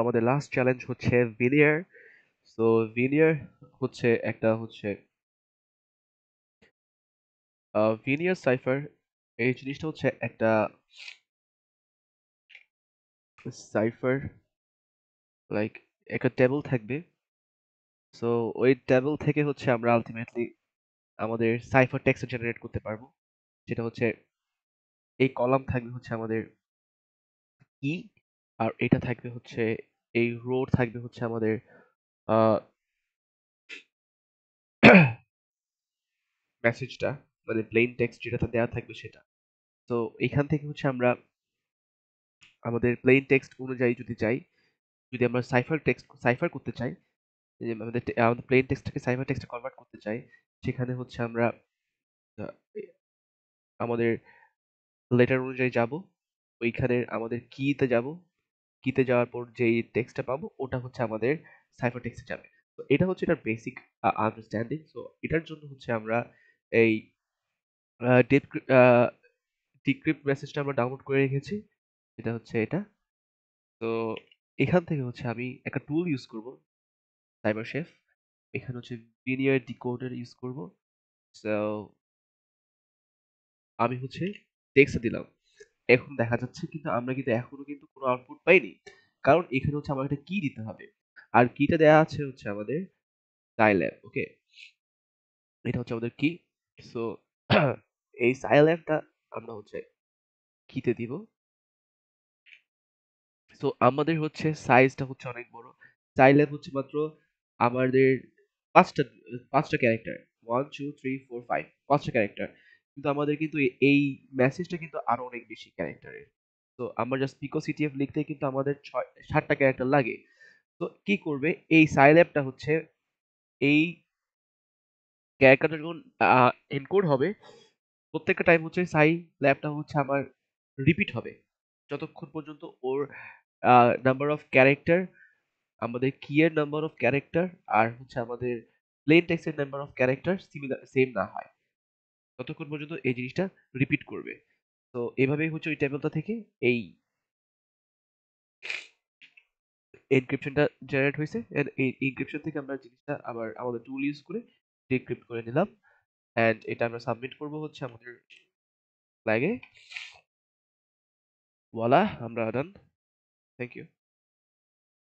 আমাদের last challenge হচ্ছে veneer. So veneer হচ্ছে একটা হচ্ছে ভিনিয়ার সাইফার। এই জিনিসটা হচ্ছে একটা সাইফার, লাইক একটা টেবিল থাকবে। সো ওই টেবিল থেকে হচ্ছে আমরা আলটিমেটলি আমাদের সাইফার টেক্সট জেনারেট করতে পারবো, যেটা হচ্ছে এই কলাম থাকবে হচ্ছে আমাদের কি, আর এটা থাকবে হচ্ছে এই রো থাকবে হচ্ছে আমাদের মেসেজটা, মানে প্লেন টেক্সট যেটাতে দেওয়া থাকবে সেটা। তো এখান থেকে হচ্ছে আমরা আমাদের প্লেন টেক্সট অনুযায়ী যদি চাই, যদি আমরা সাইফার করতে চাই, যে আমাদের প্লেন টেক্সটটাকে সাইফার টেক্সটে কনভার্ট করতে চাই, সেখানে হচ্ছে আমরা আহ, আমাদের লেটার অনুযায়ী যাব, ওইখানে আমাদের কিতে যাব, কিতে যাওয়ার পর যেই টেক্সটটা পাবো ওটা হচ্ছে আমাদের সাইফার টেক্সটে যাবে। তো এটা হচ্ছে এটার বেসিক আন্ডারস্ট্যান্ডিং। সো এটার জন্য হচ্ছে আমরা এই ডিক্রিপ্ট মেসেজটা আমরা ডাউনলোড করে রেখেছি, যেটা হচ্ছে এটা। তো এখান থেকে হচ্ছে আমি একটা টুল ইউজ করব, সাইবার শেফ। এখানে হচ্ছে লিনিয়ার ডিকোডার ইউজ করব। সো আমি হচ্ছে টেক্সট দিলাম, এখন দেখা যাচ্ছে কিন্তু আমরা কিন্তু এখনো কিন্তু কোনো আউটপুট পাইনি, কারণ এখানে হচ্ছে আমার একটা কি দিতে হবে, আর কিটা দেওয়া আছে হচ্ছে আমাদের সাইল্যাব। ওকে, এটা হচ্ছে আমাদের কি। সো এই সাইল্যাবটা আমরা হচ্ছে কিতে দিব। সো আমাদের হচ্ছে সাইজটা হচ্ছে অনেক বড়, সাইল্যাব হচ্ছে মাত্র আমাদের পাঁচটা পাঁচটা ক্যারেক্টার, 1 2 3 4 5, পাঁচটা ক্যারেক্টার, কিন্তু আমাদের কিন্তু এই মেসেজটা কিন্তু আরো অনেক বেশি ক্যারেক্টারের। তো আমরা জাস্ট পিকো সিটিএফ লিখতে কিন্তু আমাদের 7টা ক্যারেক্টার লাগে। তো কি করবে এই সাইল্যাবটা হচ্ছে, এই ক্যারেক্টারটা যখন এনকোড হবে, প্রত্যেকটা টাইম হচ্ছে সাই ল্যাবটা হচ্ছে আমার রিপিট হবে, যতক্ষণ পর্যন্ত ওর নাম্বার অফ ক্যারেক্টার, আমাদের কি এর নাম্বার অফ ক্যারেক্টার আর হচ্ছে আমাদের প্লেন টেক্সটের number of character similar same না হয়, ততক্ষণ পর্যন্ত এই জিনিসটা রিপিট করবে। তো এভাবেই হচ্ছে ওই টেবিলটা থেকে এই এনক্রিপশনটা জেনারেট হয়েছে। এই এনক্রিপশন থেকে আমরা জিনিসটা আবার আমাদের টুল ইউজ করে ডিক্রিপ্ট করে নিলাম, অ্যান্ড এটা আমরা সাবমিট করব হচ্ছে আমাদের ফ্ল্যাগে। ওয়ালা, আমরা ডান। Thank you.